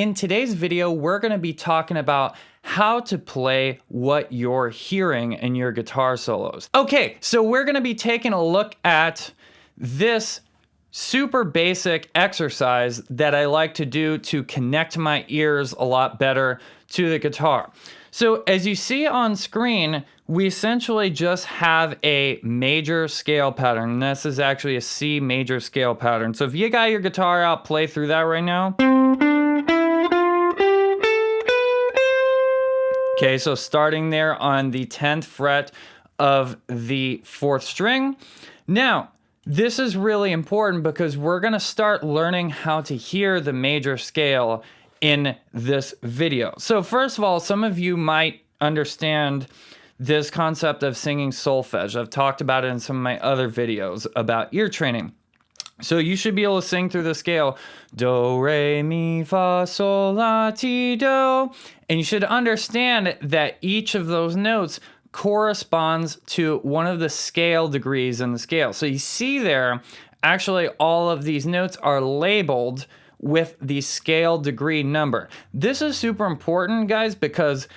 in today's video, we're going to be talking about how to play what you're hearing in your guitar solos. Okay, so we're going to be taking a look at this super basic exercise that I like to do to connect my ears a lot better to the guitar. So as you see on screen, we essentially just have a major scale pattern. And this is actually a C major scale pattern. So if you got your guitar out, play through that right now. Okay, so starting there on the 10th fret of the 4th string. Now, this is really important because we're gonna start learning how to hear the major scale in this video. So first of all, some of you might understand this concept of singing solfege. I've talked about it in some of my other videos about ear training. So you should be able to sing through the scale, do, re, mi, fa, sol, la, ti, do. And you should understand that each of those notes corresponds to one of the scale degrees in the scale. So you see there, actually all of these notes are labeled with the scale degree number. This is super important, guys, because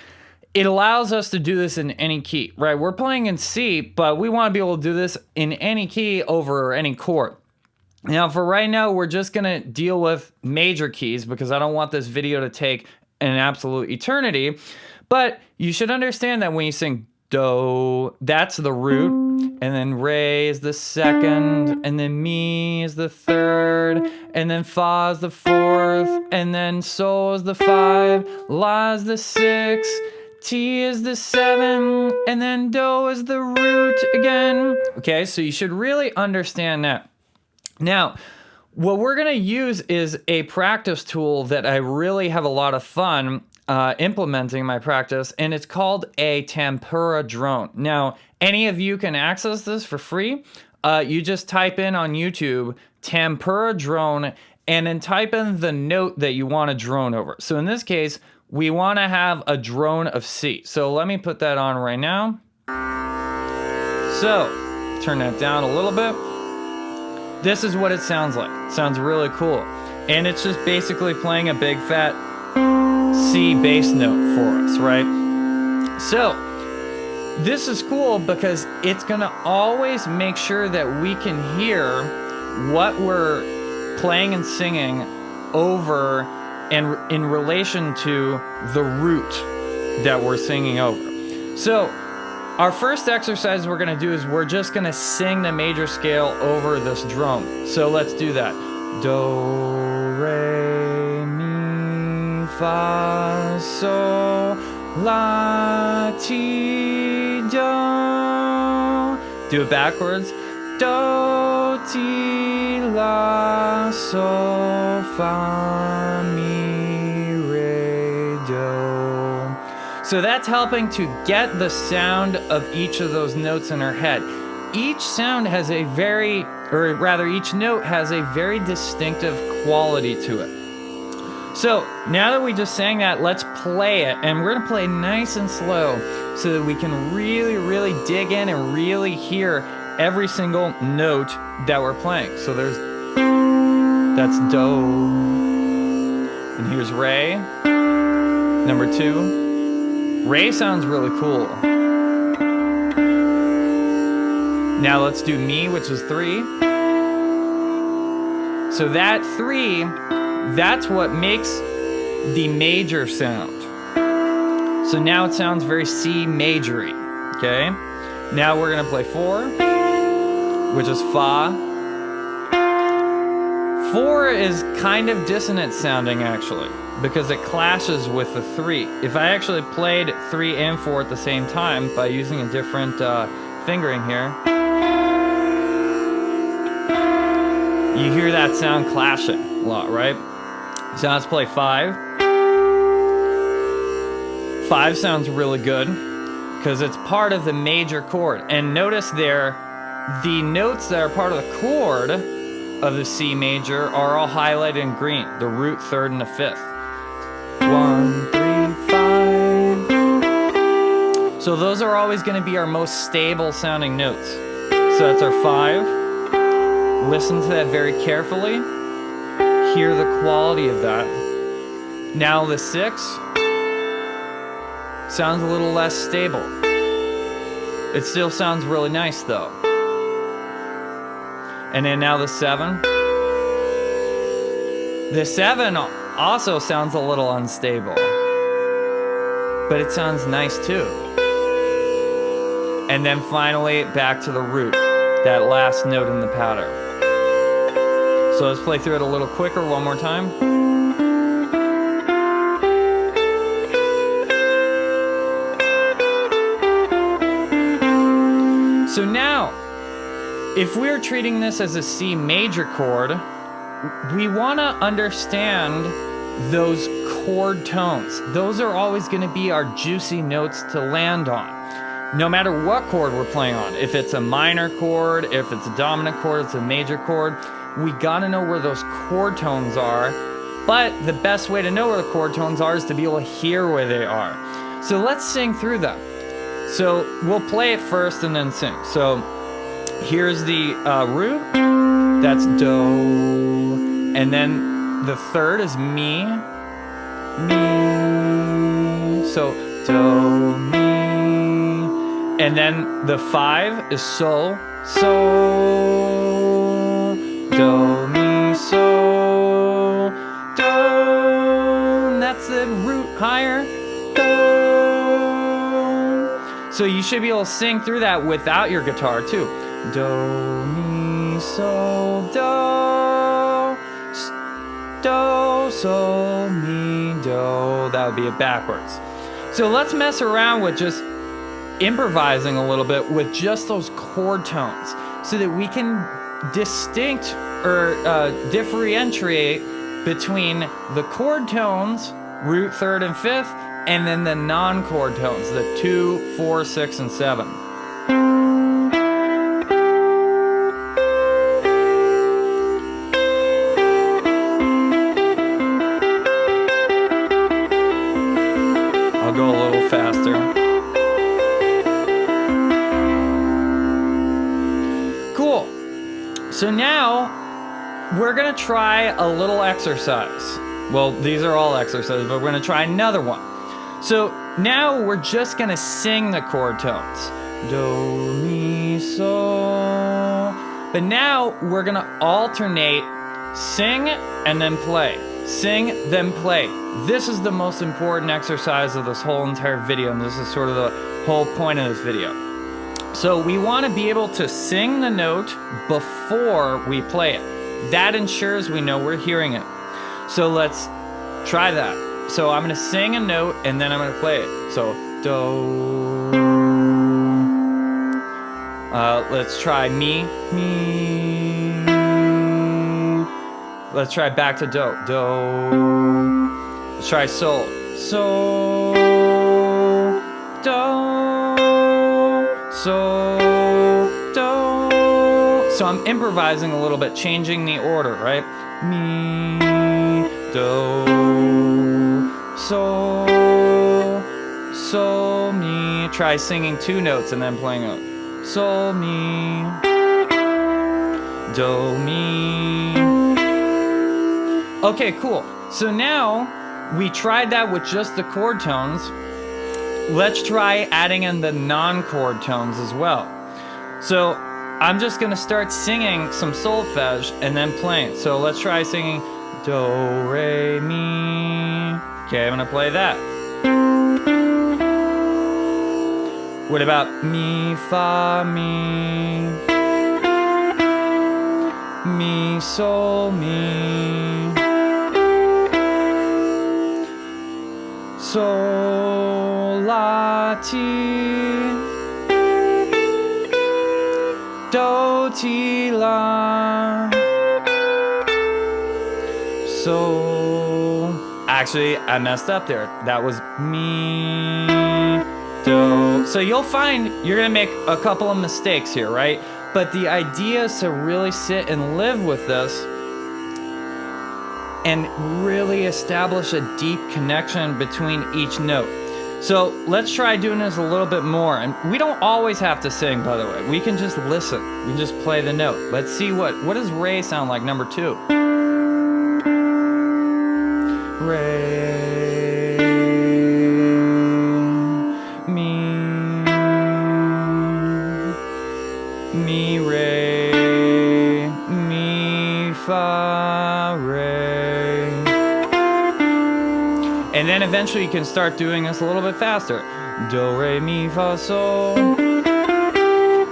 it allows us to do this in any key, right? We're playing in C, but we want to be able to do this in any key over any chord. Now, for right now, we're just gonna deal with major keys because I don't want this video to take an absolute eternity. But you should understand that when you sing do, that's the root, and then re is the second, and then mi is the third, and then fa is the fourth, and then sol is the 5, la is the 6, ti is the 7, and then do is the root again. Okay, so you should really understand that. Now, what we're gonna use is a practice tool that I really have a lot of fun implementing in my practice, and it's called a tempura drone. Now, any of you can access this for free. You just type in on YouTube, tempura drone, and then type in the note that you want to drone over. So in this case, we want to have a drone of C. So let me put that on right now. So, turn that down a little bit. This is what it sounds like. It sounds really cool. And it's just basically playing a big fat C bass note for us, right? So, this is cool because it's gonna always make sure that we can hear what we're playing and singing over and in relation to the root that we're singing over. So, our first exercise we're gonna do is we're just gonna sing the major scale over this drone. So let's do that. Do, re, mi, fa, sol, la, ti, do. Do it backwards. Do, ti, la, sol, fa, mi, re, do. So that's helping to get the sound of each of those notes in our head. Each sound has a very, or rather each note has a very distinctive quality to it. So now that we just sang that, let's play it. And we're gonna play nice and slow so that we can really, really dig in and really hear every single note that we're playing. So that's do. And here's re, number 2. Re sounds really cool. Now let's do mi, which is 3. So that 3, that's what makes the major sound. So now it sounds very C majory, okay? Now we're gonna play 4, which is fa. 4 is kind of dissonant sounding actually, because it clashes with the 3. If I actually played 3 and 4 at the same time by using a different fingering here, you hear that sound clashing a lot, right? So let's play 5. 5 sounds really good because it's part of the major chord. And notice there, the notes that are part of the chord of the C major are all highlighted in green, the root, 3rd, and the 5th. 1, 3, 5. So those are always going to be our most stable sounding notes. So that's our 5. Listen to that very carefully. Hear the quality of that. Now the 6 sounds a little less stable. It still sounds really nice though. And then now the 7. The 7 also sounds a little unstable, but it sounds nice too. And then finally back to the root, that last note in the pattern. So let's play through it a little quicker one more time. So now, if we're treating this as a C major chord, we want to understand those chord tones. Those are always going to be our juicy notes to land on. No matter what chord we're playing on, if it's a minor chord, if it's a dominant chord, it's a major chord, we got to know where those chord tones are. But the best way to know where the chord tones are is to be able to hear where they are. So let's sing through them. So we'll play it first and then sing. So here's the root, that's do, and then the third is mi, mi, so do, mi, and then the 5 is sol, so, do, mi, sol, do, and that's the root higher, do. So you should be able to sing through that without your guitar too. Do, mi, sol, do, do, sol, mi, do. That would be it backwards. So let's mess around with just improvising a little bit with just those chord tones so that we can differentiate between the chord tones, root, 3rd, and 5th, and then the non-chord tones, the 2, 4, 6, and 7. I'll go a little faster. Cool. So now we're gonna try a little exercise. Well, these are all exercises, but we're gonna try another one. So now we're just gonna sing the chord tones. Do, mi, sol. But now we're gonna alternate sing and then play. Sing, then play. This is the most important exercise of this whole entire video, and this is sort of the whole point of this video. So we wanna be able to sing the note before we play it. That ensures we know we're hearing it. So let's try that. So I'm gonna sing a note and then I'm gonna play it. So do. Let's try mi, mi. Let's try back to do, do. Let's try sol, sol, do, sol, do. So I'm improvising a little bit, changing the order, right? Mi, do. So, sol, mi. Try singing 2 notes and then playing out. Sol, mi, do, mi. Okay, cool. So now we tried that with just the chord tones. Let's try adding in the non-chord tones as well. So I'm just gonna start singing some solfege and then playing. So let's try singing do, re, mi. Okay, I'm gonna play that. What about mi, fa, mi? Mi, sol, mi. Sol, la, ti. Do, ti, la. So. Actually, I messed up there. That was mi, do. So you'll find you're gonna make a couple of mistakes here, right? But the idea is to really sit and live with this and really establish a deep connection between each note. So let's try doing this a little bit more. And we don't always have to sing, by the way. We can just listen. We can just play the note. Let's see what does re sound like, number 2? Re. And then eventually you can start doing this a little bit faster. Do, re, mi, fa, sol.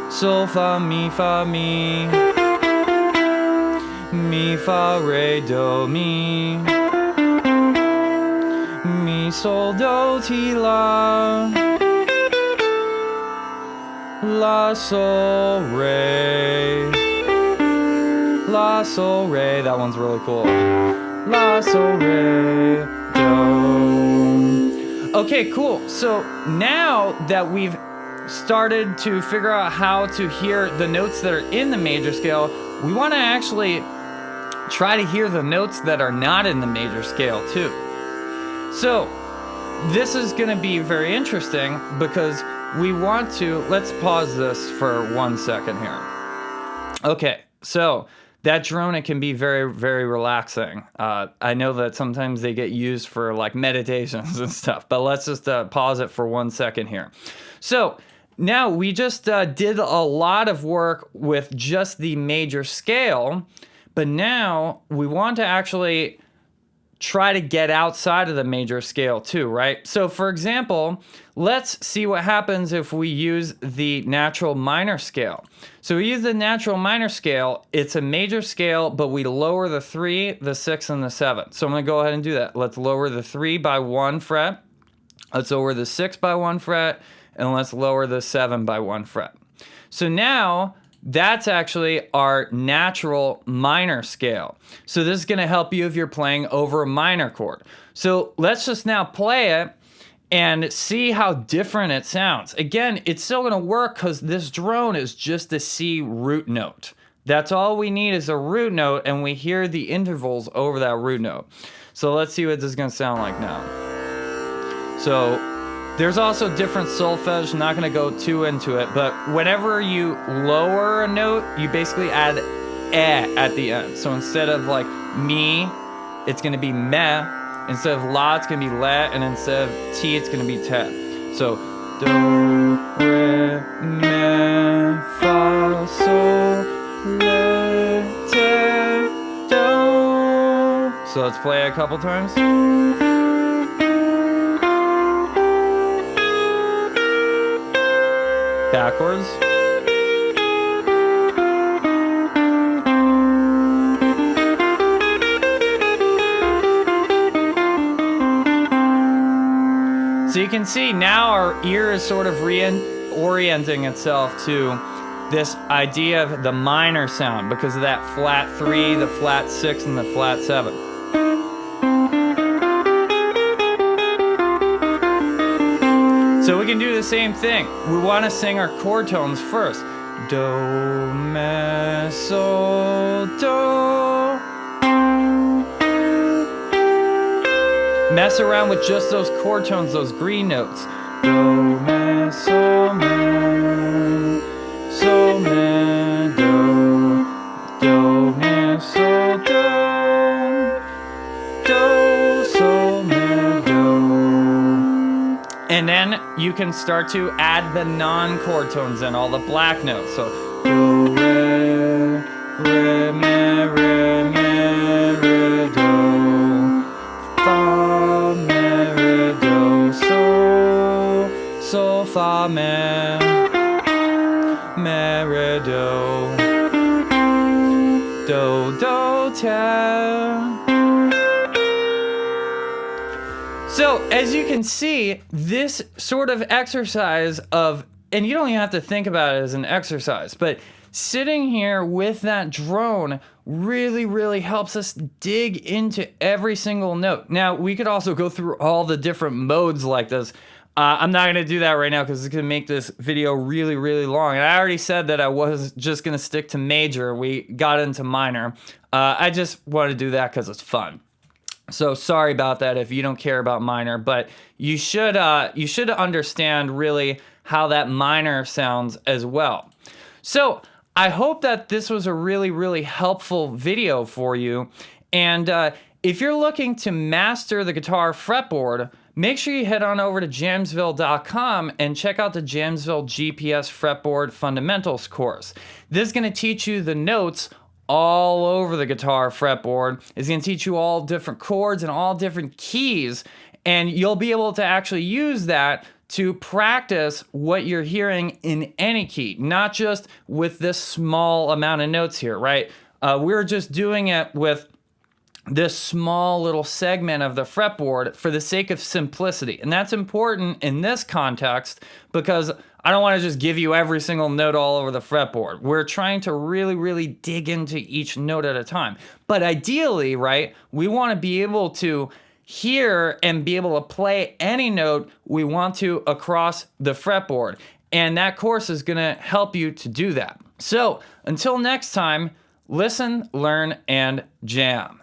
Sol, fa, mi, mi. Mi, fa, re, do, mi. Mi, sol, do, ti, la. La, sol, re. La, sol, re. That one's really cool. La, sol, re, do. Okay, cool. So now that we've started to figure out how to hear the notes that are in the major scale, we want to actually try to hear the notes that are not in the major scale too. So this is going to be very interesting because we want to, let's pause this for 1 second here. Okay, so that drone, it can be very, very relaxing. I know that sometimes they get used for like meditations and stuff, but let's just pause it for 1 second here. So now we just did a lot of work with just the major scale, but now we want to actually try to get outside of the major scale too, right? So for example, let's see what happens if we use the natural minor scale. So we use the natural minor scale. It's a major scale, but we lower the 3, the 6, and the 7. So I'm gonna go ahead and do that. Let's lower the 3 by 1 fret. Let's lower the 6 by 1 fret, and let's lower the 7 by 1 fret. So now that's actually our natural minor scale. So this is gonna help you if you're playing over a minor chord. So let's just now play it and see how different it sounds. Again, it's still gonna work because this drone is just a C root note. That's all we need is a root note, and we hear the intervals over that root note. So let's see what this is gonna sound like now. So there's also different solfege, not gonna go too into it, but whenever you lower a note, you basically add eh at the end. So instead of like mi, it's gonna be meh. Instead of la, it's gonna be le, and instead of ti, it's gonna be te. So do, re, mi, fa, sol, le, te, do. So let's play it a couple times. Backwards. So you can see now our ear is sort of reorienting itself to this idea of the minor sound because of that flat 3, the flat 6, and the flat 7. So we can do the same thing. We want to sing our chord tones first. Do, me, sol, do. Mess around with just those chord tones, those green notes. Do, me, sol, me, do. Do, me, sol, do. Do, sol, me, do. And then you can start to add the non-chord tones in, all the black notes. So do, re, re, mi, re, do, fa, mi, re, do, sol, sol, fa, mi, re, do, te. So as you can see, this sort of exercise of, and you don't even have to think about it as an exercise, but sitting here with that drone really, really helps us dig into every single note. Now, we could also go through all the different modes like this. I'm not gonna do that right now because it's gonna make this video really, really long. And I already said that I was just gonna stick to major. We got into minor. I just want to do that because it's fun. So sorry about that if you don't care about minor, but you should understand really how that minor sounds as well. So I hope that this was a really, really helpful video for you. And if you're looking to master the guitar fretboard, make sure you head on over to Jamsville.com and check out the Jamsville GPS Fretboard Fundamentals course. This is going to teach you the notes all over the guitar fretboard. It's going to teach you all different chords and all different keys. And you'll be able to actually use that to practice what you're hearing in any key, not just with this small amount of notes here, right? We're just doing it with this small little segment of the fretboard for the sake of simplicity. And that's important in this context because I don't want to just give you every single note all over the fretboard. We're trying to really, really dig into each note at a time. But ideally, right, we want to be able to hear and be able to play any note we want to across the fretboard. And that course is going to help you to do that. So until next time, listen, learn, and jam.